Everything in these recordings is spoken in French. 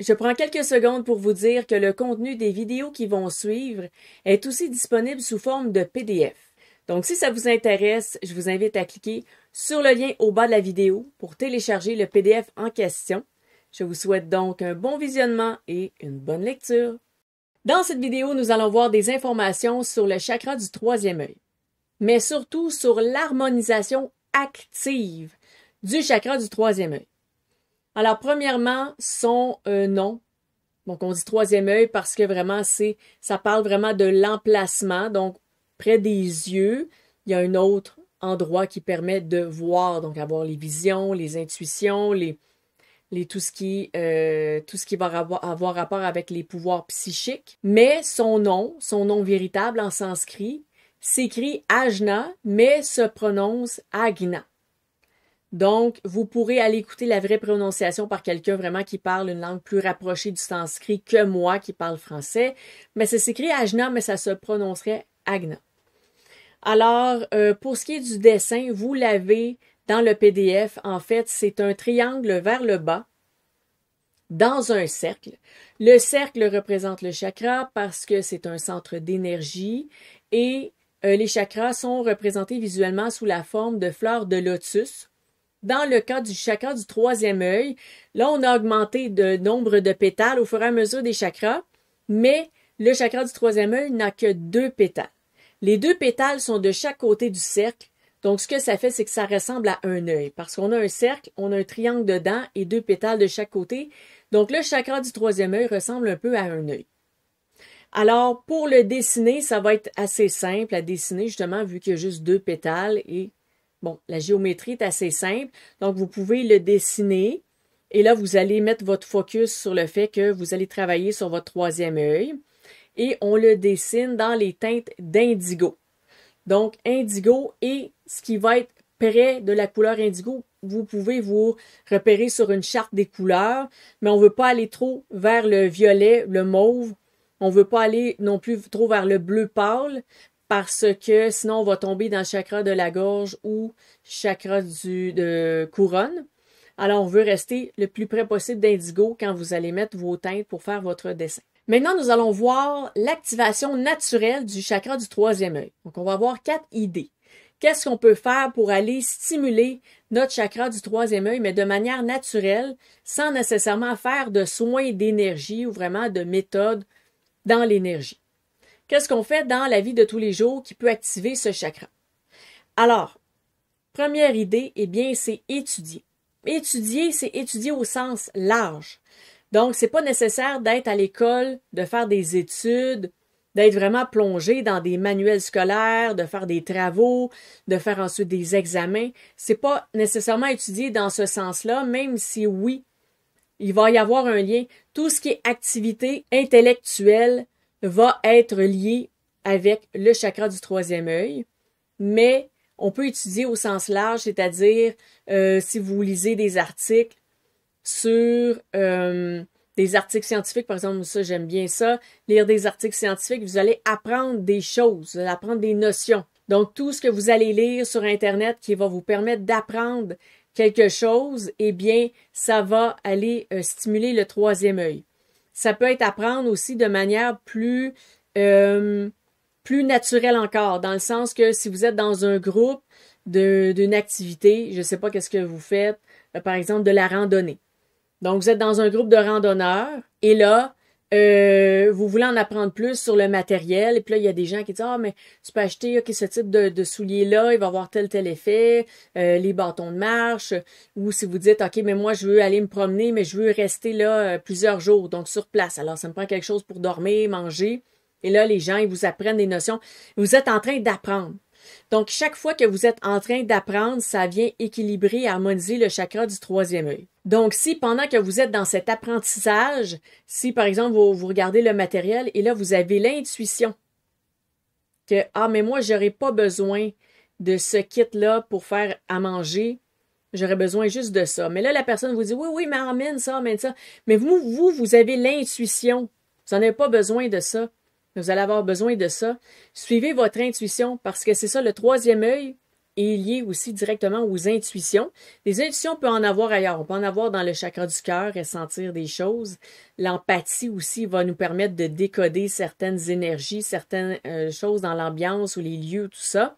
Je prends quelques secondes pour vous dire que le contenu des vidéos qui vont suivre est aussi disponible sous forme de PDF. Donc, si ça vous intéresse, je vous invite à cliquer sur le lien au bas de la vidéo pour télécharger le PDF en question. Je vous souhaite donc un bon visionnement et une bonne lecture. Dans cette vidéo, nous allons voir des informations sur le chakra du troisième œil, mais surtout sur l'harmonisation active du chakra du troisième œil. Alors, premièrement, son nom. Donc, on dit troisième œil parce que vraiment, ça parle vraiment de l'emplacement. Donc, près des yeux, il y a un autre endroit qui permet de voir, donc avoir les visions, les intuitions, tout ce qui va avoir rapport avec les pouvoirs psychiques. Mais son nom véritable en sanskrit, s'écrit Ajna, mais se prononce Agna. Donc, vous pourrez aller écouter la vraie prononciation par quelqu'un vraiment qui parle une langue plus rapprochée du sanskrit que moi qui parle français. Mais ça s'écrit Ajna, mais ça se prononcerait Agna. Alors, pour ce qui est du dessin, vous l'avez dans le PDF. En fait, c'est un triangle vers le bas dans un cercle. Le cercle représente le chakra parce que c'est un centre d'énergie et les chakras sont représentés visuellement sous la forme de fleurs de lotus. Dans le cas du chakra du troisième œil, là, on a augmenté le nombre de pétales au fur et à mesure des chakras, mais le chakra du troisième œil n'a que 2 pétales. Les 2 pétales sont de chaque côté du cercle, donc ce que ça fait, c'est que ça ressemble à un œil, parce qu'on a un cercle, on a un triangle dedans et 2 pétales de chaque côté, donc le chakra du troisième œil ressemble un peu à un œil. Alors, pour le dessiner, ça va être assez simple à dessiner, justement, vu qu'il y a juste 2 pétales et bon, la géométrie est assez simple, donc vous pouvez le dessiner et là, vous allez mettre votre focus sur le fait que vous allez travailler sur votre troisième œil et on le dessine dans les teintes d'indigo. Donc, indigo et ce qui va être près de la couleur indigo, vous pouvez vous repérer sur une charte des couleurs, mais on ne veut pas aller trop vers le violet, le mauve, on ne veut pas aller non plus trop vers le bleu pâle, parce que sinon on va tomber dans le chakra de la gorge ou chakra de couronne. Alors on veut rester le plus près possible d'indigo quand vous allez mettre vos teintes pour faire votre dessin. Maintenant, nous allons voir l'activation naturelle du chakra du troisième œil. Donc on va avoir 4 idées. Qu'est-ce qu'on peut faire pour aller stimuler notre chakra du troisième œil, mais de manière naturelle, sans nécessairement faire de soins d'énergie ou vraiment de méthode dans l'énergie? Qu'est-ce qu'on fait dans la vie de tous les jours qui peut activer ce chakra? Alors, première idée, eh bien, c'est étudier. Étudier, c'est étudier au sens large. Donc, c'est pas nécessaire d'être à l'école, de faire des études, d'être vraiment plongé dans des manuels scolaires, de faire des travaux, de faire ensuite des examens. C'est pas nécessairement étudier dans ce sens-là, même si oui, il va y avoir un lien. Tout ce qui est activité intellectuelle va être lié avec le chakra du troisième œil, mais on peut étudier au sens large, c'est-à-dire si vous lisez des articles sur des articles scientifiques, par exemple, ça j'aime bien ça, lire des articles scientifiques, vous allez apprendre des choses, vous allez apprendre des notions. Donc tout ce que vous allez lire sur Internet qui va vous permettre d'apprendre quelque chose, eh bien, ça va aller stimuler le troisième œil. Ça peut être apprendre aussi de manière plus naturelle encore, dans le sens que si vous êtes dans un groupe d'une activité, je ne sais pas qu'est-ce que vous faites, par exemple de la randonnée. Donc, vous êtes dans un groupe de randonneurs et là, vous voulez en apprendre plus sur le matériel et puis là, il y a des gens qui disent « Ah, mais tu peux acheter ce type de souliers-là, il va avoir tel effet, les bâtons de marche. » Ou si vous dites « Ok, mais moi, je veux aller me promener, mais je veux rester là plusieurs jours, donc sur place. Alors, ça me prend quelque chose pour dormir, manger. » Et là, les gens, ils vous apprennent des notions. Vous êtes en train d'apprendre. Donc, chaque fois que vous êtes en train d'apprendre, ça vient équilibrer et harmoniser le chakra du troisième œil. Donc, si pendant que vous êtes dans cet apprentissage, si par exemple, vous regardez le matériel et là, vous avez l'intuition que « Ah, mais moi, j'aurais pas besoin de ce kit-là pour faire à manger. J'aurais besoin juste de ça. » Mais là, la personne vous dit « Oui, mais emmène ça, emmène ça. » Mais vous avez l'intuition. Vous n'en avez pas besoin de ça. Vous allez avoir besoin de ça. Suivez votre intuition parce que c'est ça, le troisième œil, est lié aussi directement aux intuitions. Les intuitions, on peut en avoir ailleurs. On peut en avoir dans le chakra du cœur et sentir des choses. L'empathie aussi va nous permettre de décoder certaines énergies, certaines choses dans l'ambiance ou les lieux, tout ça.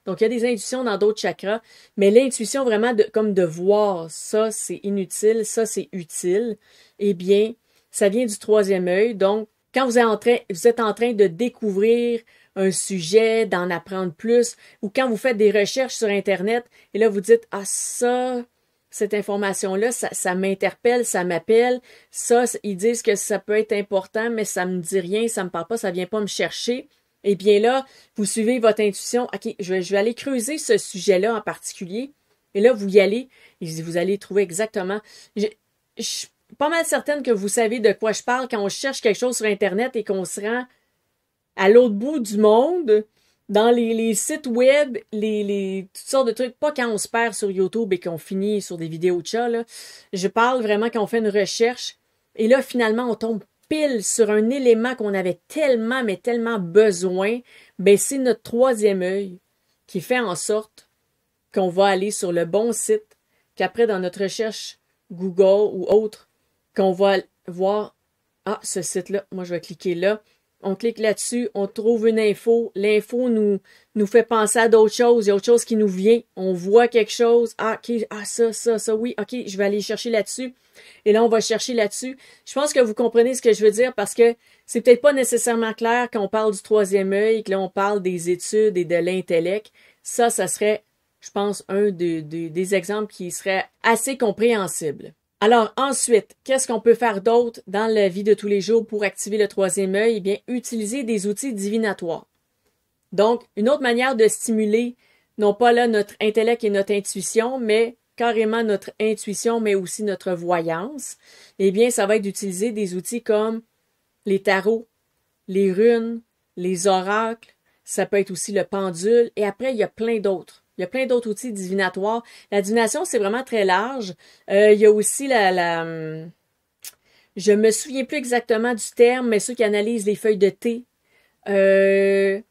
Donc, il y a des intuitions dans d'autres chakras, mais l'intuition vraiment comme de voir ça, c'est inutile, ça, c'est utile, eh bien, ça vient du troisième œil. Donc, quand vous êtes en train de découvrir un sujet, d'en apprendre plus, ou quand vous faites des recherches sur Internet, et là, vous dites, ah, ça, cette information-là, ça m'interpelle, ça m'appelle, ça, ils disent que ça peut être important, mais ça me dit rien, ça me parle pas, ça vient pas me chercher. Eh bien là, vous suivez votre intuition. OK, je vais aller creuser ce sujet-là en particulier. Et là, vous y allez et vous allez trouver exactement. Je suis pas mal certaine que vous savez de quoi je parle quand on cherche quelque chose sur Internet et qu'on se rend à l'autre bout du monde, dans les sites web, toutes sortes de trucs. Pas quand on se perd sur YouTube et qu'on finit sur des vidéos de chats, là. Je parle vraiment quand on fait une recherche. Et là, finalement, on tombe pile sur un élément qu'on avait tellement, mais tellement besoin, ben c'est notre troisième œil qui fait en sorte qu'on va aller sur le bon site, qu'après, dans notre recherche Google ou autre, qu'on va voir, ah, ce site-là, moi je vais cliquer là, on clique là-dessus, on trouve une info, l'info nous fait penser à d'autres choses, il y a autre chose qui nous vient, on voit quelque chose, ah, ok, ah, ça, oui, ok, je vais aller chercher là-dessus. Et là, on va chercher là-dessus. Je pense que vous comprenez ce que je veux dire parce que c'est peut-être pas nécessairement clair quand on parle du troisième œil, que là, on parle des études et de l'intellect. Ça serait, je pense, un des exemples qui serait assez compréhensible. Alors, ensuite, qu'est-ce qu'on peut faire d'autre dans la vie de tous les jours pour activer le troisième œil? Eh bien, utiliser des outils divinatoires. Donc, une autre manière de stimuler, non pas là notre intellect et notre intuition, mais carrément notre intuition, mais aussi notre voyance, eh bien, ça va être d'utiliser des outils comme les tarots, les runes, les oracles, ça peut être aussi le pendule, et après, il y a plein d'autres. Il y a plein d'autres outils divinatoires. La divination, c'est vraiment très large. Il y a aussi je me souviens plus exactement du terme, mais ceux qui analysent les feuilles de thé. Le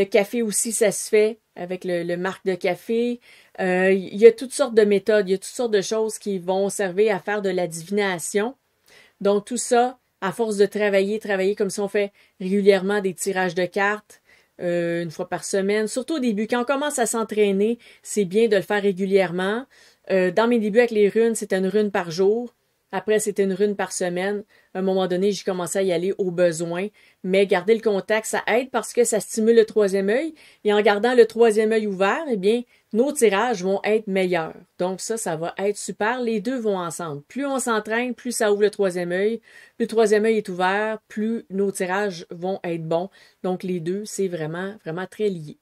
café aussi, ça se fait avec le marc de café. Il y a toutes sortes de méthodes, il y a toutes sortes de choses qui vont servir à faire de la divination. Donc tout ça, à force de travailler comme si on fait régulièrement des tirages de cartes, une fois par semaine. Surtout au début, quand on commence à s'entraîner, c'est bien de le faire régulièrement. Dans mes débuts avec les runes, c'était une rune par jour. Après, c'était une rune par semaine. À un moment donné, j'ai commencé à y aller au besoin. Mais garder le contact, ça aide parce que ça stimule le troisième œil. Et en gardant le troisième œil ouvert, eh bien, nos tirages vont être meilleurs. Donc ça va être super. Les deux vont ensemble. Plus on s'entraîne, plus ça ouvre le troisième œil. Plus le troisième œil est ouvert, plus nos tirages vont être bons. Donc les deux, c'est vraiment, vraiment très lié.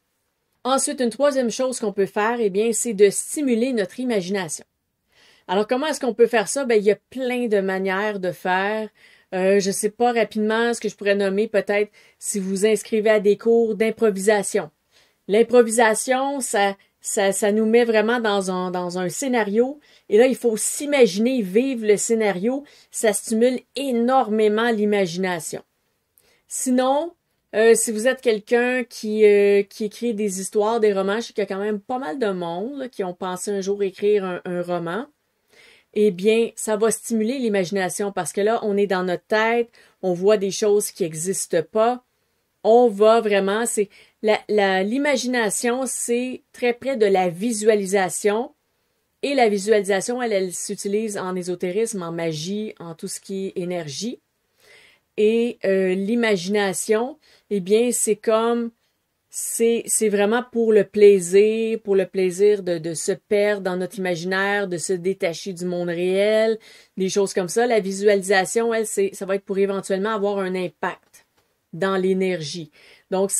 Ensuite, une troisième chose qu'on peut faire, eh bien, c'est de stimuler notre imagination. Alors, comment est-ce qu'on peut faire ça? Ben, il y a plein de manières de faire. Je sais pas rapidement ce que je pourrais nommer peut-être si vous inscrivez à des cours d'improvisation. L'improvisation, ça nous met vraiment dans un scénario. Et là, il faut s'imaginer vivre le scénario. Ça stimule énormément l'imagination. Sinon, si vous êtes quelqu'un qui écrit des histoires, des romans, je sais qu'il y a quand même pas mal de monde là, qui ont pensé un jour écrire un roman. Eh bien, ça va stimuler l'imagination parce que là, on est dans notre tête, on voit des choses qui n'existent pas. On va vraiment, l'imagination, c'est très près de la visualisation. Et la visualisation, elle s'utilise en ésotérisme, en magie, en tout ce qui est énergie. Et l'imagination, eh bien, c'est vraiment pour le plaisir de se perdre dans notre imaginaire, de se détacher du monde réel, des choses comme ça. La visualisation, elle, ça va être pour éventuellement avoir un impact dans l'énergie. Donc,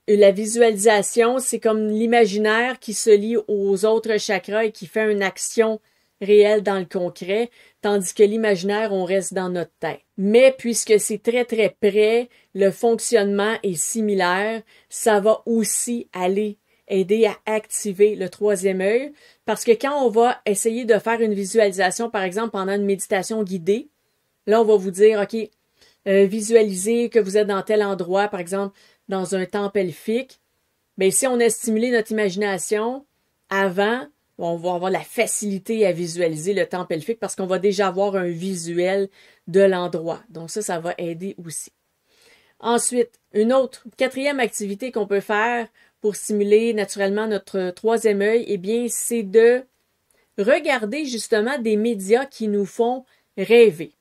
la visualisation, c'est comme l'imaginaire qui se lie aux autres chakras et qui fait une action réelle dans le concret, tandis que l'imaginaire, on reste dans notre tête. Mais puisque c'est très très près, le fonctionnement est similaire, ça va aussi aller aider à activer le troisième œil, parce que quand on va essayer de faire une visualisation, par exemple pendant une méditation guidée, là on va vous dire, OK, visualisez que vous êtes dans tel endroit, par exemple dans un temple elfique, bien, si on a stimulé notre imagination avant, on va avoir la facilité à visualiser le temps pelvique parce qu'on va déjà avoir un visuel de l'endroit. Donc ça va aider aussi. Ensuite, quatrième activité qu'on peut faire pour stimuler naturellement notre troisième œil, eh bien, c'est de regarder justement des médias qui nous font rêver.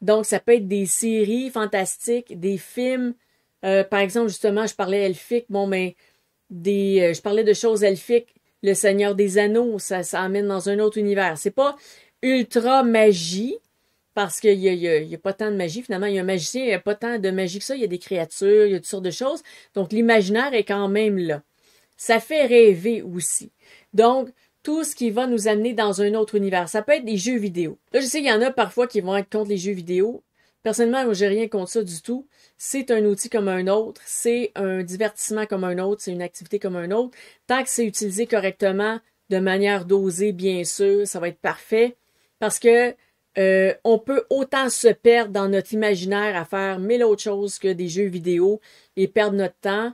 Donc, ça peut être des séries fantastiques, des films. Par exemple, justement, je parlais elfique, je parlais de choses elfiques. Le Seigneur des Anneaux, ça amène dans un autre univers. C'est pas ultra magie, parce qu'il y a pas tant de magie. Finalement, il y a un magicien, il n'y a pas tant de magie que ça. Il y a des créatures, il y a toutes sortes de choses. Donc, l'imaginaire est quand même là. Ça fait rêver aussi. Donc, tout ce qui va nous amener dans un autre univers. Ça peut être des jeux vidéo. Là, je sais qu'il y en a parfois qui vont être contre les jeux vidéo. Personnellement, moi, j'ai rien contre ça du tout. C'est un outil comme un autre. C'est un divertissement comme un autre. C'est une activité comme un autre. Tant que c'est utilisé correctement, de manière dosée, bien sûr, ça va être parfait. Parce que on peut autant se perdre dans notre imaginaire à faire mille autres choses que des jeux vidéo et perdre notre temps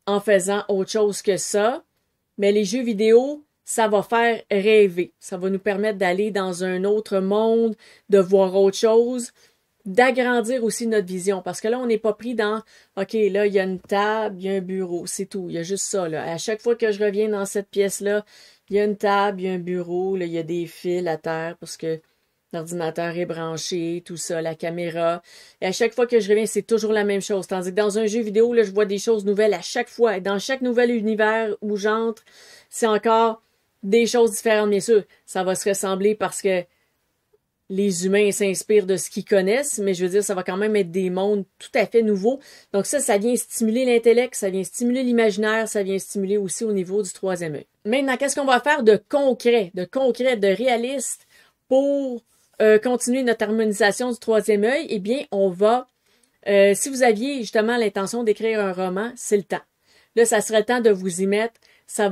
en faisant autre chose que ça. Mais les jeux vidéo, ça va faire rêver. Ça va nous permettre d'aller dans un autre monde, de voir autre chose, d'agrandir aussi notre vision. Parce que là, on n'est pas pris dans OK, là, il y a une table, il y a un bureau, c'est tout. Il y a juste ça, là. À chaque fois que je reviens dans cette pièce-là, il y a une table, il y a un bureau, là, il y a des fils à terre parce que l'ordinateur est branché, tout ça, la caméra. Et à chaque fois que je reviens, c'est toujours la même chose. Tandis que dans un jeu vidéo, là, je vois des choses nouvelles à chaque fois. Et dans chaque nouvel univers où j'entre, c'est encore des choses différentes, bien sûr. Ça va se ressembler parce que les humains s'inspirent de ce qu'ils connaissent, mais je veux dire, ça va quand même être des mondes tout à fait nouveaux. Donc ça vient stimuler l'intellect, ça vient stimuler l'imaginaire, ça vient stimuler aussi au niveau du troisième œil. Maintenant, qu'est-ce qu'on va faire de concret, de réaliste pour continuer notre harmonisation du troisième œil? Eh bien, on va, si vous aviez justement l'intention d'écrire un roman, c'est le temps. Là, ça serait le temps de vous y mettre. Ça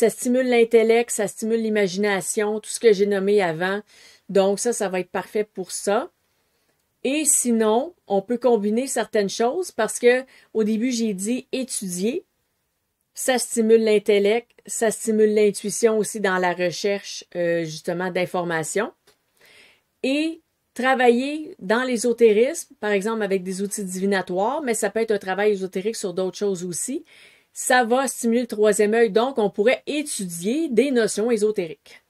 stimule l'intellect, ça stimule l'imagination, tout ce que j'ai nommé avant. Donc ça va être parfait pour ça. Et sinon, on peut combiner certaines choses parce que au début, j'ai dit étudier. Ça stimule l'intellect, ça stimule l'intuition aussi dans la recherche justement d'informations. Et travailler dans l'ésotérisme, par exemple avec des outils divinatoires, mais ça peut être un travail ésotérique sur d'autres choses aussi. Ça va stimuler le troisième œil, donc on pourrait étudier des notions ésotériques.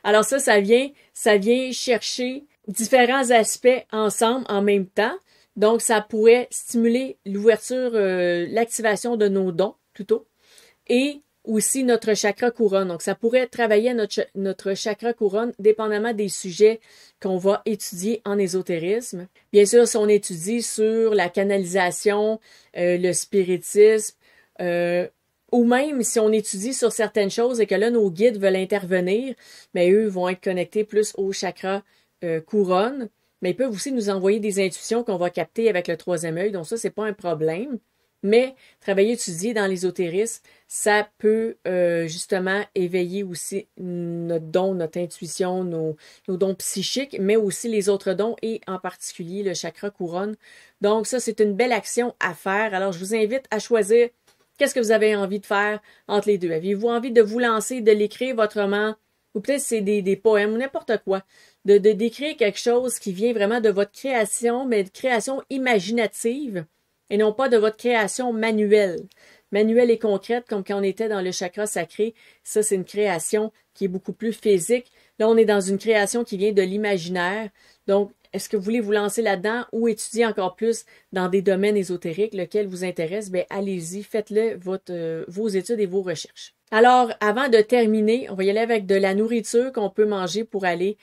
Alors ça vient chercher différents aspects ensemble en même temps. Donc, ça pourrait stimuler l'ouverture, l'activation de nos dons, plutôt, et aussi notre chakra couronne. Donc, ça pourrait travailler notre chakra couronne dépendamment des sujets qu'on va étudier en ésotérisme. Bien sûr, si on étudie sur la canalisation, le spiritisme, ou même si on étudie sur certaines choses et que là, nos guides veulent intervenir, mais eux vont être connectés plus au chakra couronne, mais ils peuvent aussi nous envoyer des intuitions qu'on va capter avec le troisième œil, donc ça, c'est pas un problème. Mais travailler, étudier dans l'ésotérisme, ça peut justement éveiller aussi notre don, notre intuition, nos dons psychiques, mais aussi les autres dons et en particulier le chakra couronne. Donc ça, c'est une belle action à faire. Alors, je vous invite à choisir qu'est-ce que vous avez envie de faire entre les deux. Avez-vous envie de vous lancer, de l'écrire votre roman, ou peut-être c'est des poèmes ou n'importe quoi, d'écrire quelque chose qui vient vraiment de votre création, mais de création imaginative, et non pas de votre création manuelle. Manuelle et concrète, comme quand on était dans le chakra sacré, ça c'est une création qui est beaucoup plus physique. Là, on est dans une création qui vient de l'imaginaire. Donc, est-ce que vous voulez vous lancer là-dedans ou étudier encore plus dans des domaines ésotériques, lequel vous intéresse? Bien, allez-y, faites-le vos études et vos recherches. Alors, avant de terminer, on va y aller avec de la nourriture qu'on peut manger pour aller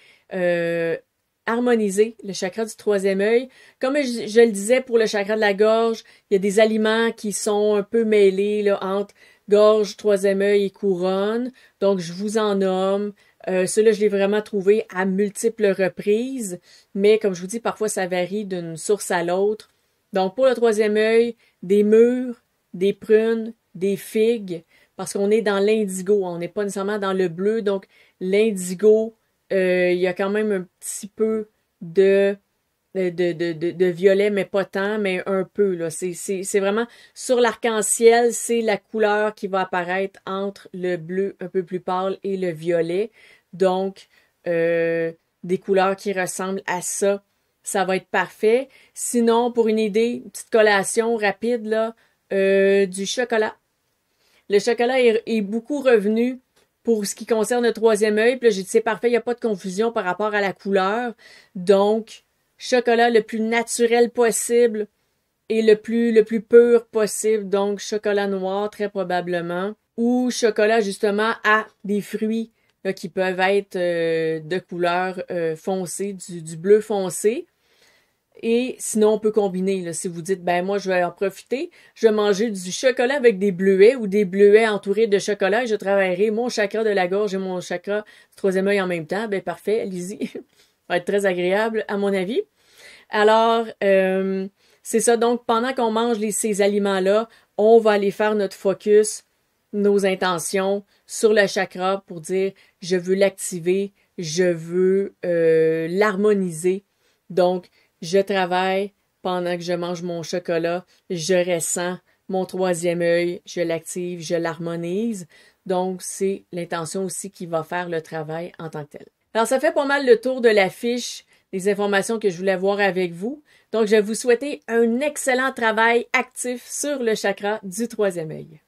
harmoniser le chakra du troisième œil. Comme je le disais pour le chakra de la gorge, il y a des aliments qui sont un peu mêlés là, entre gorge, troisième œil et couronne. Donc, je vous en nomme. Ceux-là, je l'ai vraiment trouvé à multiples reprises, mais comme je vous dis, parfois ça varie d'une source à l'autre. Donc, pour le troisième œil, des mûres, des prunes, des figues, parce qu'on est dans l'indigo, on n'est pas nécessairement dans le bleu, donc l'indigo, il y a quand même un petit peu de de violet, mais pas tant, mais un peu, là. C'est vraiment sur l'arc-en-ciel, c'est la couleur qui va apparaître entre le bleu un peu plus pâle et le violet. Donc, des couleurs qui ressemblent à ça, ça va être parfait. Sinon, pour une idée, une petite collation rapide, là, du chocolat. Le chocolat est beaucoup revenu pour ce qui concerne le troisième œil. Puis là, j'ai dit, c'est parfait, il n'y a pas de confusion par rapport à la couleur. Donc, chocolat le plus naturel possible et le plus pur possible. Donc, chocolat noir, très probablement. Ou chocolat, justement, à des fruits là, qui peuvent être de couleur foncée, du bleu foncé. Et sinon, on peut combiner. Là, si vous dites, ben moi, je vais en profiter, je vais manger du chocolat avec des bleuets ou des bleuets entourés de chocolat et je travaillerai mon chakra de la gorge et mon chakra du troisième œil en même temps. Ben parfait, allez-y. Ça va être très agréable, à mon avis. Alors, c'est ça. Donc, pendant qu'on mange ces aliments-là, on va aller faire notre focus, nos intentions sur le chakra pour dire, je veux l'activer, je veux l'harmoniser. Donc, je travaille pendant que je mange mon chocolat, je ressens mon troisième œil, je l'active, je l'harmonise. Donc, c'est l'intention aussi qui va faire le travail en tant que tel. Alors, ça fait pas mal le tour de la fiche des informations que je voulais voir avec vous. Donc, je vais vous souhaiter un excellent travail actif sur le chakra du troisième œil.